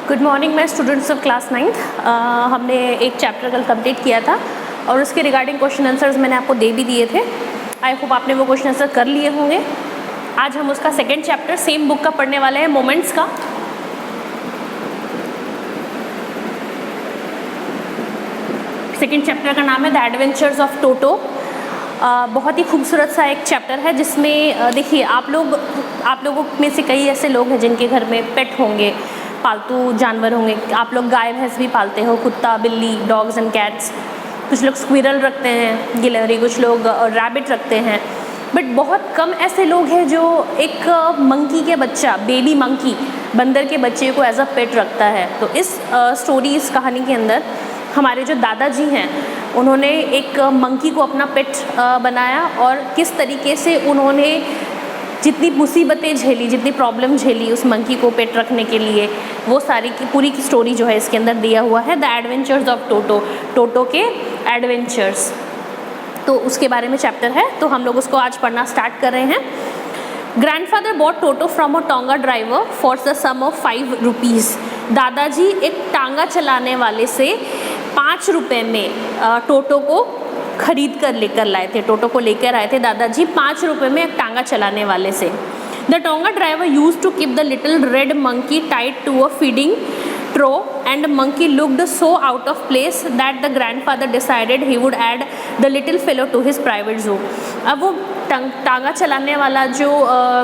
Good morning मैं students of class 9th। हमने एक चैप्टर कल कंप्लीट किया था और उसके रिगार्डिंग क्वेश्चन आंसर्स मैंने आपको दे भी दिए थे। आई होप आपने वो क्वेश्चन आंसर कर लिए होंगे। आज हम उसका सेकेंड चैप्टर सेम बुक का पढ़ने वाले हैं, मोमेंट्स का। सेकेंड चैप्टर का नाम है द एडवेंचर्स ऑफ टोटो। बहुत ही खूबसूरत सा एक चैप्टर है जिसमें देखिए आप लोगों में से कई ऐसे लोग हैं जिनके घर में पेट होंगे, पालतू जानवर होंगे। आप लोग गाय भैंस भी पालते हो, कुत्ता बिल्ली, डॉग्स एंड कैट्स। कुछ लोग स्क्विरल रखते हैं, गिलहरी, कुछ लोग रैबिट रखते हैं। बट बहुत कम ऐसे लोग हैं जो एक मंकी के बच्चा, बेबी मंकी, बंदर के बच्चे को एज अ पेट रखता है। तो इस स्टोरी, इस कहानी के अंदर हमारे जो दादाजी हैं उन्होंने एक मंकी को अपना पेट बनाया और किस तरीके से उन्होंने जितनी मुसीबतें झेली, जितनी प्रॉब्लम झेली उस मंकी को पेट रखने के लिए, वो सारी की पूरी की स्टोरी जो है इसके अंदर दिया हुआ है। द एडवेंचर्स ऑफ टोटो, टोटो के एडवेंचर्स, तो उसके बारे में चैप्टर है। तो हम लोग उसको आज पढ़ना स्टार्ट कर रहे हैं। Grandfather bought Toto from a tonga driver for the sum of 5 rupees. दादाजी एक टांगा चलाने वाले से 5 रुपये में टोटो को खरीद कर लेकर लाए थे। टोटो को लेकर आए थे दादाजी 5 रुपये में एक टांगा चलाने वाले से। The tonga driver used to keep the little red monkey tied to a feeding trough and monkey looked so out of place that the grandfather decided he would add the little fellow to his private zoo. अब वो टांगा चलाने वाला जो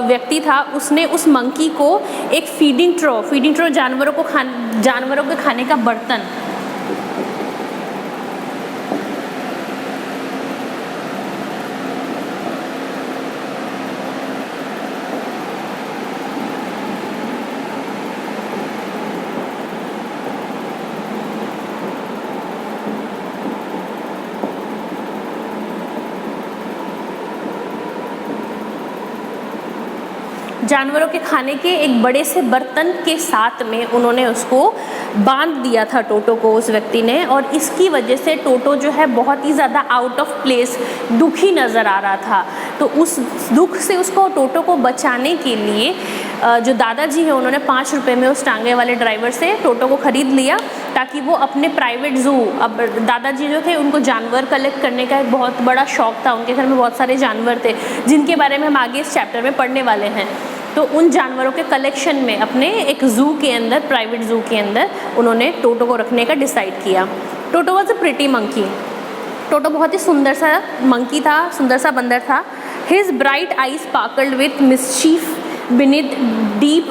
व्यक्ति था उसने उस मंकी को एक फीडिंग ट्रो जानवरों के खाने का बर्तन, जानवरों के खाने के एक बड़े से बर्तन के साथ में उन्होंने उसको बांध दिया था टोटो को, उस व्यक्ति ने। और इसकी वजह से टोटो जो है बहुत ही ज़्यादा आउट ऑफ प्लेस, दुखी नज़र आ रहा था। तो उस दुख से उसको, टोटो को बचाने के लिए जो दादाजी है उन्होंने 5 रुपये में उस टांगे वाले ड्राइवर से टोटो को ख़रीद लिया ताकि वो अपने प्राइवेट ज़ू, अब दादाजी जो थे उनको जानवर कलेक्ट करने का एक बहुत बड़ा शौक़ था। उनके घर में बहुत सारे जानवर थे जिनके बारे में हम आगे इस चैप्टर में पढ़ने वाले हैं। तो उन जानवरों के कलेक्शन में अपने एक ज़ू के अंदर, प्राइवेट ज़ू के अंदर उन्होंने टोटो को रखने का डिसाइड किया। Toto was a pretty monkey. Toto बहुत ही सुंदर सा मंकी था, सुंदर सा बंदर था। His bright eyes sparkled with mischief beneath deep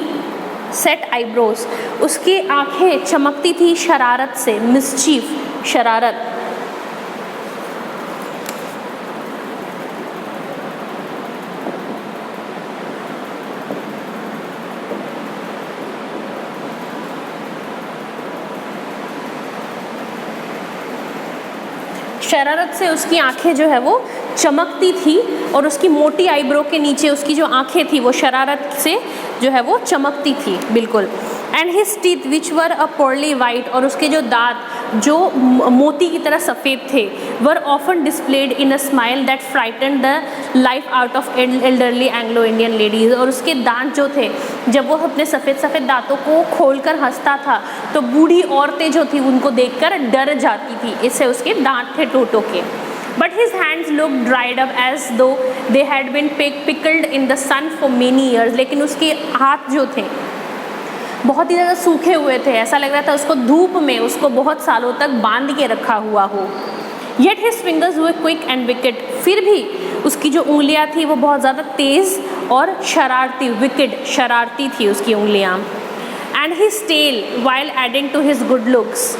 set eyebrows. उसकी आंखें चमकती थी शरारत से, मिस्चीफ, शरारत। शरारत से उसकी आंखें जो है वो चमकती थी और उसकी मोटी आईब्रो के नीचे उसकी जो आंखें थी वो शरारत से जो है वो चमकती थी बिल्कुल। And his teeth which were a pearly white, और उसके जो दांत जो मोती की तरह सफ़ेद थे, were often displayed in a smile that frighten the life out of elderly Anglo Indian ladies. और उसके दांत जो थे, जब वो अपने सफ़ेद दांतों को खोलकर हंसता था तो बूढ़ी औरतें जो थी उनको देखकर डर जाती थी। इससे उसके दांत थे टोटो के। But his hands looked dried up as though they had been pickled in the sun for many years. लेकिन उसके हाथ जो थे बहुत ही ज़्यादा सूखे हुए थे, ऐसा लग रहा था उसको धूप में उसको बहुत सालों तक बांध के रखा हुआ हो। Yet his fingers were quick and wicked. फिर भी उसकी जो उंगलियां थी वो बहुत ज़्यादा तेज़ और शरारती, wicked, शरारती थी उसकी उंगलियां। And his tail, while adding to his good looks,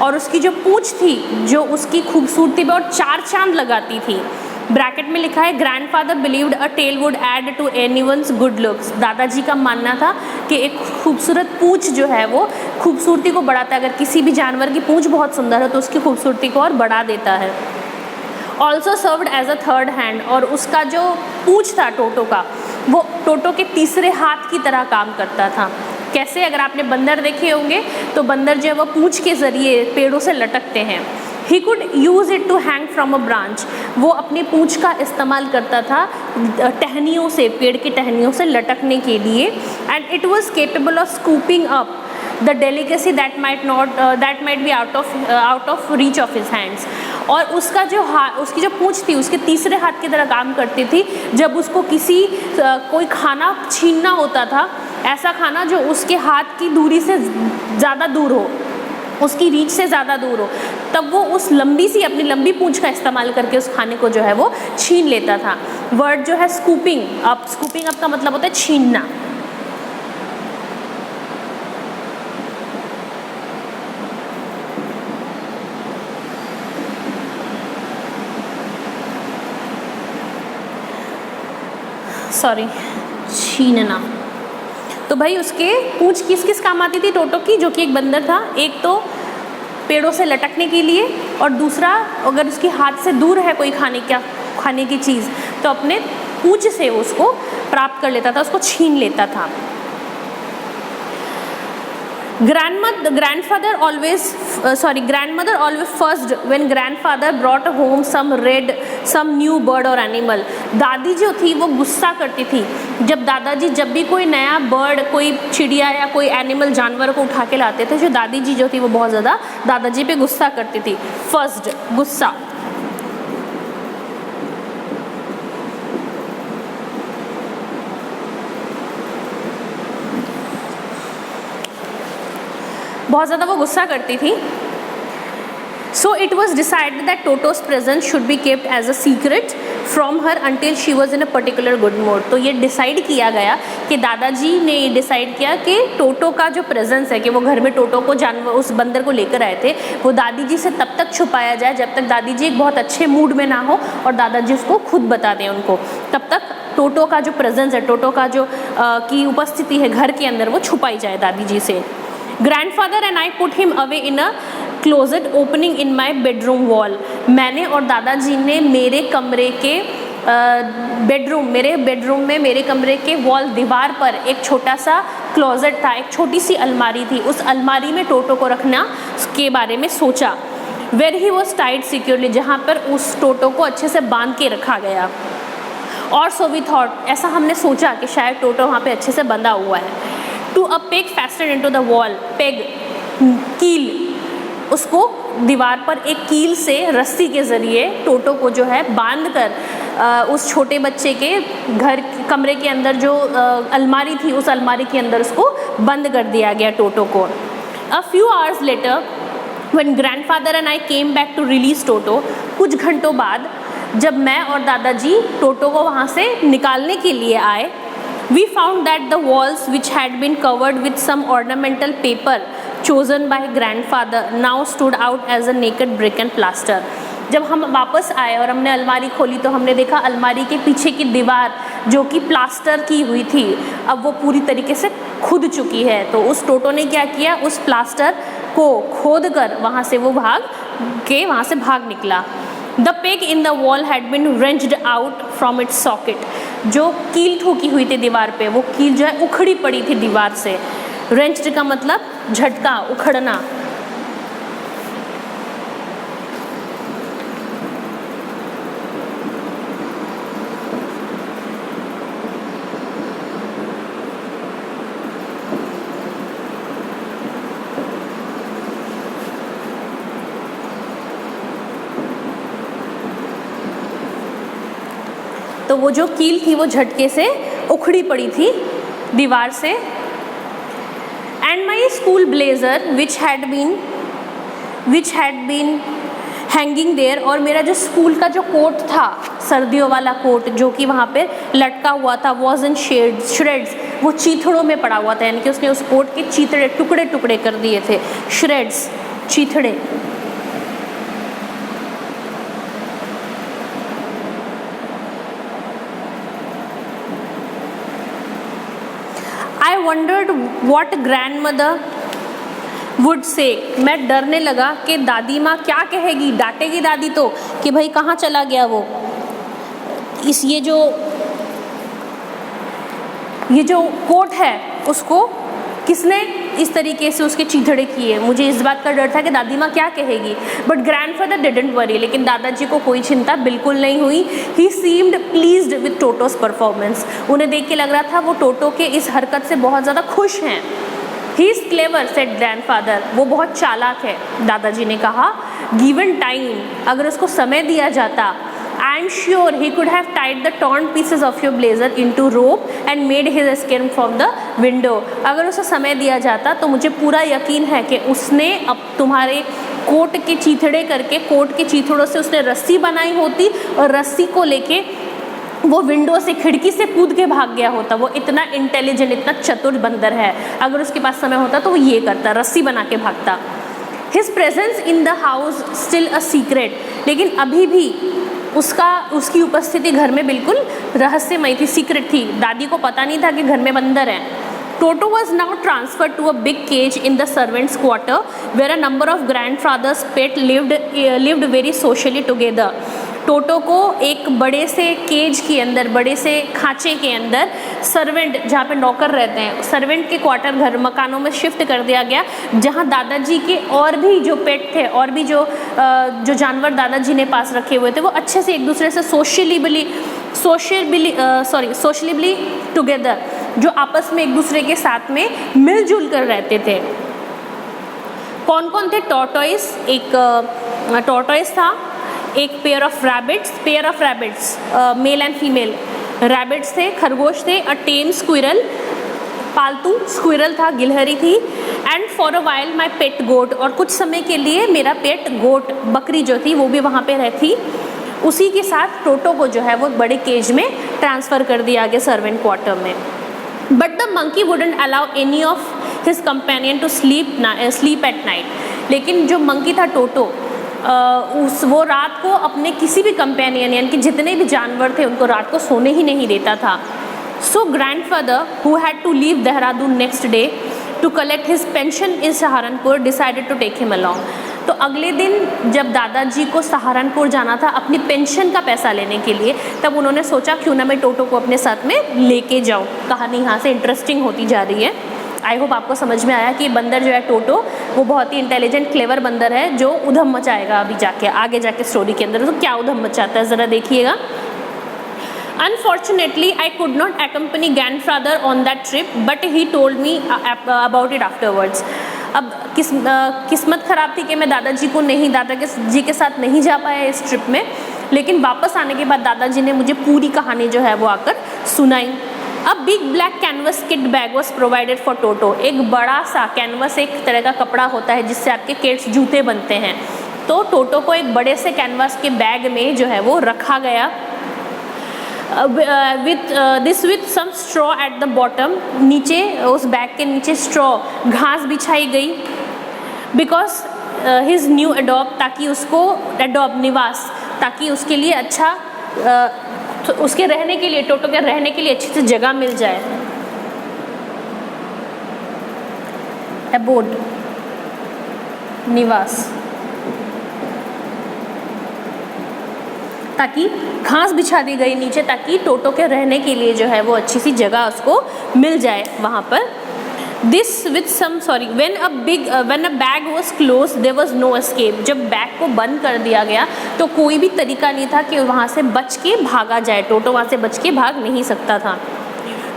और उसकी जो पूँछ थी जो उसकी खूबसूरती पे और 4 चांद लगाती थी। ब्रैकेट में लिखा है grandfather believed a tail would add to anyone's good looks. दादाजी का मानना था कि एक खूबसूरत पूँछ जो है वो खूबसूरती को बढ़ाता है। अगर किसी भी जानवर की पूँछ बहुत सुंदर है तो उसकी खूबसूरती को और बढ़ा देता है। Also served as a third hand, और उसका जो पूँछ था टोटो का वो टोटो के तीसरे हाथ की तरह काम करता था। कैसे? अगर आपने बंदर देखे होंगे तो बंदर जो है वो पूँछ के ज़रिए पेड़ों से लटकते हैं। He could use it to hang from a branch, वो अपनी पूँछ का इस्तेमाल करता था टहनियों से, पेड़ की टहनियों से लटकने के लिए। And it was capable of scooping up the delicacy that might be out of reach of his hands. और उसका जो उसकी जो पूंछ थी उसके तीसरे हाथ की तरह काम करती थी जब उसको कोई खाना छीनना होता था, ऐसा खाना जो उसके हाथ की दूरी से ज़्यादा दूर हो, उसकी रीच से ज़्यादा दूर हो, तब वो उस अपनी लंबी पूंछ का इस्तेमाल करके उस खाने को जो है वो छीन लेता था। वर्ड जो है स्कूपिंग अप का मतलब होता है छीनना। सॉरी, छीनना। तो भाई उसके पूंछ किस किस काम आती थी टोटो की, जो कि एक बंदर था, एक तो पेड़ों से लटकने के लिए, और दूसरा अगर उसके हाथ से दूर है कोई खाने की चीज़ तो अपने पूंछ से उसको प्राप्त कर लेता था, उसको छीन लेता था। Grandmother always fussed when grandfather brought home some new bird or animal। दादी जो थी वो गुस्सा करती थी जब दादाजी जब भी कोई नया बर्ड, कोई चिड़िया या कोई एनिमल जानवर को उठा के लाते थे, जो दादी जी जो थी वो बहुत ज़्यादा दादाजी पे गुस्सा करती थी। फर्स्ट, गुस्सा। बहुत ज़्यादा वो गुस्सा करती थी। So it was decided that Toto's presence should be kept as a secret from her until she was in a particular good mood. तो ये डिसाइड किया गया कि दादाजी ने ये डिसाइड किया कि टोटो का जो प्रेजेंस है, कि वो घर में टोटो को उस बंदर को लेकर आए थे, वो दादी जी से तब तक छुपाया जाए जब तक दादी जी एक बहुत अच्छे मूड में ना हो और दादाजी उसको खुद बता दें उनको, तब तक टोटो का जो प्रेजेंस है, टोटो का जो की उपस्थिति है घर के अंदर, वो छुपाई जाए दादी जी से। Grandfather and I put him away in a closet opening in my bedroom wall। मैंने और दादाजी ने मेरे कमरे के मेरे कमरे के वॉल, दीवार पर एक छोटा सा क्लोजेट था, एक छोटी सी अलमारी थी, उस अलमारी में टोटो को रखना के बारे में सोचा। Where he was tied securely, जहाँ पर उस टोटो को अच्छे से बांध के रखा गया। और so we thought, ऐसा हमने सोचा कि शायद टोटो वहाँ पे अच्छे से बंधा हुआ है। To a peg fastened into the wall, peg, कील, उसको दीवार पर एक कील से रस्सी के ज़रिए टोटो को जो है बांधकर उस छोटे बच्चे के कमरे के अंदर जो अलमारी थी, उस अलमारी के अंदर उसको बंद कर दिया गया टोटो को। A few hours later, when grandfather and I came back to release टोटो, कुछ घंटों बाद जब मैं और दादाजी टोटो को वहाँ से निकालने के लिए आए, we found that the walls which had been covered with some ornamental paper chosen by grandfather now stood out as a naked brick and plaster। जब हम वापस आए और हमने अलमारी खोली तो हमने देखा अलमारी के पीछे की दीवार जो कि प्लास्टर की हुई थी, अब वो पूरी तरीके से खुद चुकी है। तो उस टोटो ने क्या किया, उस प्लास्टर को खोद कर वहाँ से भाग निकला। The peg in the wall had been wrenched out from its socket। जो कील ठोकी हुई थी दीवार पे, वो कील जो है उखड़ी पड़ी थी दीवार से। wrenched का मतलब झटका, उखड़ना। तो वो जो कील थी वो झटके से उखड़ी पड़ी थी दीवार से। And my school blazer which had been hanging there, और मेरा जो स्कूल का जो कोट था, सर्दियों वाला कोट जो कि वहाँ पे लटका हुआ था, वॉज इन श्रेड्स, वो चीथड़ों में पड़ा हुआ था, यानी कि उसने उस कोट के चीथड़े टुकड़े टुकड़े कर दिए थे। Shreds, चीथड़े। I wondered what grandmother would say। मैं डरने लगा कि दादी माँ क्या कहेगी, डांटेगी दादी तो कि भाई कहाँ चला गया वो। ये जो कोट है उसको किसने इस तरीके से उसके चीथड़े किए। मुझे इस बात का डर था कि दादी माँ क्या कहेगी, बट ग्रैंडफादर डिडंट वरी। लेकिन दादाजी को कोई चिंता बिल्कुल नहीं हुई। ही सीम्ड प्लीज्ड विथ टोटोस परफॉर्मेंस। उन्हें देख के लग रहा था वो टोटो के इस हरकत से बहुत ज़्यादा खुश हैं। He is clever said grandfather, वो बहुत चालाक है, दादाजी ने कहा। गिवन टाइम, अगर उसको समय दिया जाता, I am sure he could have tied the torn pieces of your blazer into rope and made his escape from the window. अगर उसे समय दिया जाता तो मुझे पूरा यकीन है कि उसने अब तुम्हारे कोट के चीथड़े करके, कोट के चीथड़ों से उसने रस्सी बनाई होती और रस्सी को लेके वो विंडो से, खिड़की से कूद के भाग गया होता। वो इतना इंटेलिजेंट, इतना चतुर बंदर है, अगर उसके पास समय होता तो वो ये करता, रस्सी बना के भागता। His presence in the house still a secret, लेकिन अभी भी उसकी उपस्थिति घर में बिल्कुल रहस्यमय थी, सीक्रेट थी। दादी को पता नहीं था कि घर में बंदर है। Toto was now transferred to a big cage in the servants' quarter, where a number of grandfather's pet lived very socially together. टोटो को एक बड़े से केज के अंदर, बड़े से खांचे के अंदर, सर्वेंट जहाँ पे नौकर रहते हैं, सर्वेंट के क्वार्टर, घर, मकानों में शिफ्ट कर दिया गया, जहाँ दादाजी के और भी जो पेट थे, और भी जो जानवर दादाजी ने पास रखे हुए थे, वो अच्छे से एक दूसरे से सोशली टुगेदर, जो आपस में एक दूसरे के साथ में मिलजुल कर रहते थे। कौन कौन थे? टॉर्टोइस, एक टॉर्टोइस था, एक pair of rabbits, male and female rabbits थे, खरगोश थे, अ टेम स्क्विरल, पालतू स्क्विरल था, गिलहरी थी, and for a while my pet goat, और कुछ समय के लिए मेरा पेट गोट, बकरी जो थी वो भी वहाँ पे रहती। उसी के साथ टोटो को जो है वो बड़े केज में ट्रांसफ़र कर दिया गया, सर्वेंट क्वार्टर में। But the monkey wouldn't allow any of his companion to sleep at night, लेकिन जो मंकी था टोटो, वो रात को अपने किसी भी कंपेनियन, यानी कि जितने भी जानवर थे उनको रात को सोने ही नहीं देता था। So grandfather, who had to leave Dehradun next day to collect his pension in Saharanpur, decided to take him along. तो अगले दिन जब दादाजी को सहारनपुर जाना था अपनी पेंशन का पैसा लेने के लिए, तब उन्होंने सोचा क्यों ना मैं टोटो को अपने साथ में लेके जाऊँ। कहानी यहाँ से इंटरेस्टिंग होती जा रही है। आई होप आपको समझ में आया कि बंदर जो है टोटो, वो बहुत ही इंटेलिजेंट, क्लेवर बंदर है, जो उधम मचाएगा अभी जाके, आगे जाके स्टोरी के अंदर। तो क्या उधम मचाता है ज़रा देखिएगा। Unfortunately, I could not accompany grandfather on that trip, but he told me about it afterwards. अब किस्मत ख़राब थी कि मैं दादाजी के साथ नहीं जा पाया इस ट्रिप में, लेकिन वापस आने के बाद दादाजी ने मुझे पूरी कहानी जो है वो आकर सुनाई। अब big black canvas kit bag was provided for Toto. एक बड़ा सा कैनवस, एक तरह का कपड़ा होता है जिससे आपके किड्स जूते बनते हैं, तो टोटो को एक बड़े से कैनवस के बैग में जो है वो रखा गया, with some straw at the bottom. नीचे उस बैग के नीचे स्ट्रॉ, घास बिछाई गई, बिकॉज हिज न्यू एडॉप्ट, ताकि उसको निवास, ताकि उसके लिए अच्छा, तो उसके रहने के लिए, टोटो के रहने के लिए अच्छी से जगह मिल जाए। एबोर्ड, निवास, ताकि घास बिछा दी गई नीचे, ताकि टोटो के रहने के लिए जो है वो अच्छी सी जगह उसको मिल जाए वहाँ पर। when a bag was closed there was no escape. जब बैग को बंद कर दिया गया तो कोई भी तरीका नहीं था कि वहाँ से बच के भागा जाए। टोटो वहाँ से बच के भाग नहीं सकता था।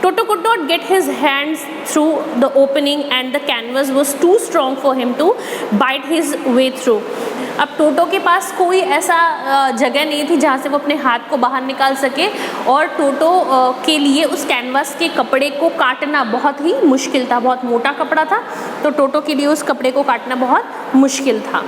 Toto could not get his hands through the opening and the canvas was too strong for him to bite his way through. अब टोटो के पास कोई ऐसा जगह नहीं थी जहाँ से वो अपने हाथ को बाहर निकाल सके, और टोटो के लिए उस कैनवास के कपड़े को काटना बहुत ही मुश्किल था। बहुत मोटा कपड़ा था, तो टोटो के लिए उस कपड़े को काटना बहुत मुश्किल था।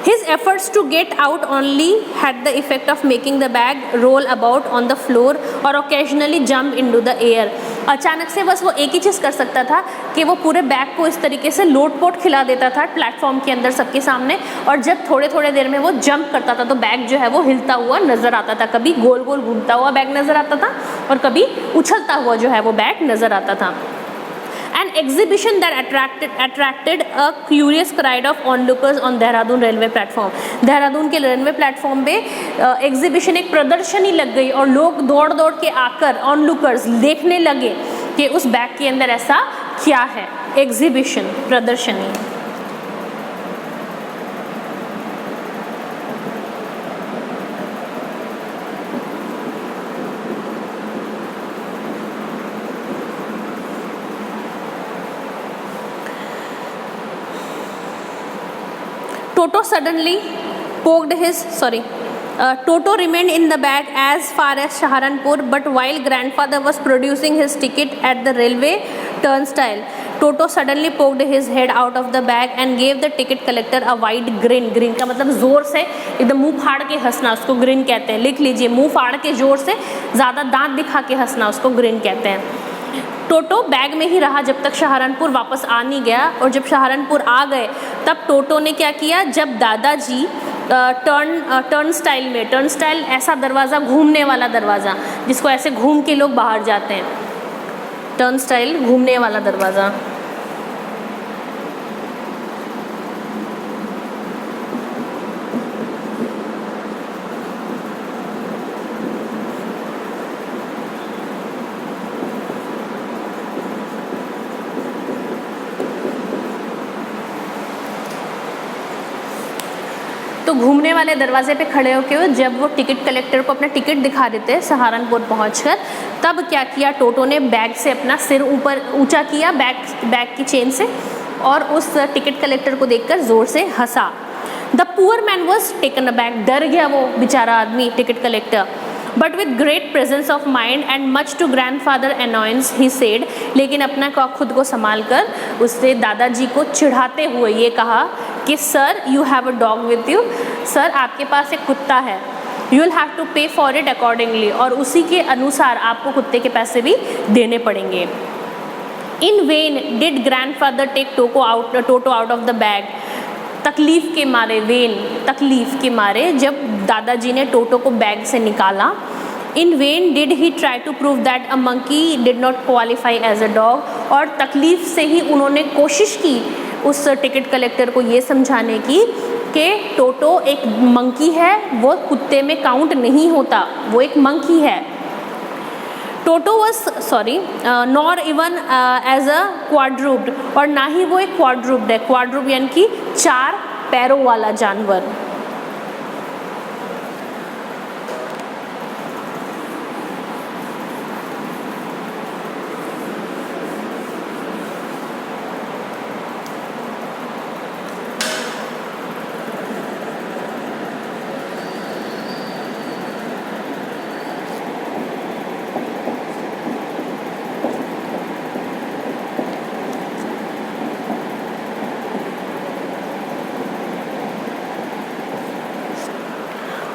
His efforts to get out only had the effect of making the bag roll about on the floor or occasionally jump into the air. अचानक से बस वो एक ही चीज़ कर सकता था कि वो पूरे बैग को इस तरीके से लोट-पोट खिला देता था प्लेटफॉर्म के अंदर सबके सामने, और जब थोड़े देर में वो जंप करता था तो बैग जो है वो हिलता हुआ नज़र आता था। कभी गोल गोल घूमता हुआ बैग नज़र आता था और कभी उछलता हुआ जो है वो बैग नज़र आता था। An exhibition that attracted a curious crowd of onlookers on Dehradun railway platform. Dehradun के रेलवे प्लेटफॉर्म पे एग्जीबिशन, एक प्रदर्शनी लग गई और लोग दौड़ के आकर ऑनलुकर्स देखने लगे कि उस बैग के अंदर ऐसा क्या है। एग्जीबिशन, प्रदर्शनी। Toto suddenly poked his Toto remained in the bag as far as Saharanpur, but while grandfather was producing his ticket at the railway turnstile, Toto suddenly poked his head out of the bag and gave the ticket collector a wide grin. Grin का मतलब जोर से एकदम मुंह फाड़ के हंसना, उसको ग्रिन कहते हैं. लिख लीजिए, मुंह फाड़ के जोर से ज़्यादा दांत दिखा के हंसना, उसको ग्रिन कहते हैं. टोटो बैग में ही रहा जब तक सहारनपुर वापस आ नहीं गया, और जब सहारनपुर आ गए तब टोटो ने क्या किया, जब दादाजी टर्न स्टाइल ऐसा दरवाज़ा, घूमने वाला दरवाज़ा जिसको ऐसे घूम के लोग बाहर जाते हैं, टर्न स्टाइल घूमने वाला दरवाज़ा. तो घूमने वाले दरवाजे पे खड़े होकर जब वो टिकट कलेक्टर को अपना टिकट दिखा देते सहारनपुर पहुंचकर, तब क्या किया, टोटो ने बैग से अपना सिर ऊपर ऊंचा किया, बैग की चेन से, और उस टिकट कलेक्टर को देखकर जोर से हंसा. The poor man was taken aback, डर गया वो बेचारा आदमी ticket collector. But with great presence of mind and much to grandfather annoyance he said, लेकिन अपना खुद को संभाल कर उससे दादाजी को चिढ़ाते हुए ये कहा कि sir you have a dog with you, sir आपके पास एक कुत्ता है, यू विल हैव टू पे फॉर इट अकॉर्डिंगली, और उसी के अनुसार आपको कुत्ते के पैसे भी देने पड़ेंगे. In vain did grandfather take Toto out of the bag, तकलीफ़ के मारे, तकलीफ़ के मारे जब दादाजी ने टोटो को बैग से निकाला. In vain did he try to prove that a monkey did not qualify as a dog, और तकलीफ़ से ही उन्होंने कोशिश की उस टिकट कलेक्टर को ये समझाने की कि टोटो एक मंकी है, वो कुत्ते में काउंट नहीं होता, वो एक मंकी है. Toto was nor even as a quadruped, और ना ही वो एक क्वाड्रूप्ड है. क्वाड्रूप यानी कि 4 पैरों वाला जानवर.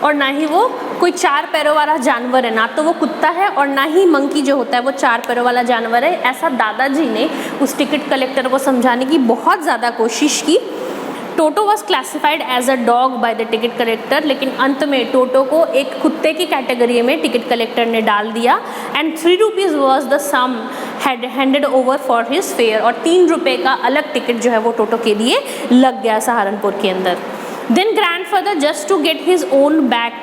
और ना ही वो कोई 4 पैरों वाला जानवर है, ना तो वो कुत्ता है और ना ही मंकी जो होता है वो 4 पैरों वाला जानवर है. ऐसा दादाजी ने उस टिकट कलेक्टर को समझाने की बहुत ज़्यादा कोशिश की. Toto was classified as a dog by the ticket collector, लेकिन अंत में टोटो को एक कुत्ते की कैटेगरी में टिकट कलेक्टर ने डाल दिया. And 3 rupees was the sum handed over for his fare, और 3 रुपये का अलग टिकट जो है वो टोटो के लिए लग गया सहारनपुर के अंदर. Then grandfather just to get his own back,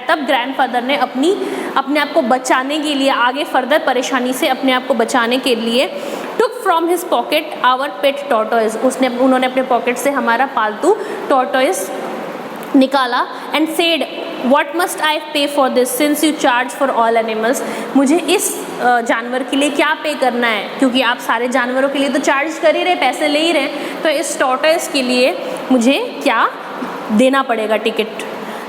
तब ग्रैंडफादर ने अपने आप को बचाने के लिए, आगे फर्दर परेशानी से अपने आप को बचाने के लिए, took from his pocket our pet tortoise, उन्होंने अपने पॉकेट से हमारा पालतू टॉर्टोइज निकाला. And said what must I pay for this since you charge for all animals, मुझे इस जानवर के लिए क्या पे करना है, क्योंकि आप सारे जानवरों के लिए तो चार्ज कर ही रहे, पैसे ले ही रहे, तो इस टॉर्टोइज के लिए मुझे क्या देना पड़ेगा ticket.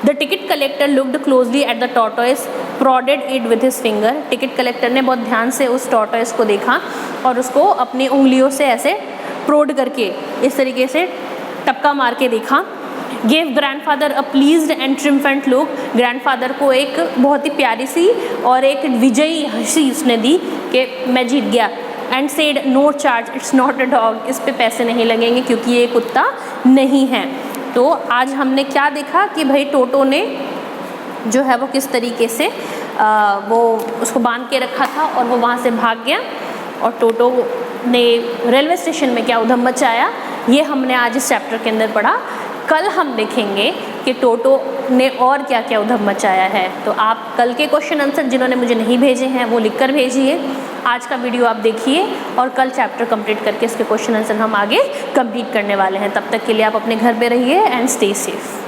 The ticket collector looked closely at the tortoise, prodded it with his finger, ticket collector ने बहुत ध्यान से उस टॉर्टोइज को देखा और उसको अपनी उंगलियों से ऐसे प्रोड करके इस तरीके से टपका मार के देखा. Gave grandfather a pleased and triumphant look, grandfather को एक बहुत ही प्यारी सी और एक विजयी हंसी उसने दी कि मैं जीत गया. And said no charge, it's not a dog, इस पे पैसे नहीं लगेंगे क्योंकि ये कुत्ता नहीं है. तो आज हमने क्या देखा कि भाई टोटो ने जो है वो किस तरीके से वो उसको बांध के रखा था और वो वहाँ से भाग गया, और टोटो ने रेलवे स्टेशन में क्या उधम मचाया, ये हमने आज इस चैप्टर के अंदर पढ़ा. कल हम देखेंगे कि टोटो ने और क्या क्या उधम मचाया है. तो आप कल के क्वेश्चन आंसर जिन्होंने मुझे नहीं भेजे हैं वो लिख कर भेजिए. आज का वीडियो आप देखिए और कल चैप्टर कंप्लीट करके इसके क्वेश्चन आंसर हम आगे कंप्लीट करने वाले हैं. तब तक के लिए आप अपने घर पे रहिए एंड स्टे सेफ.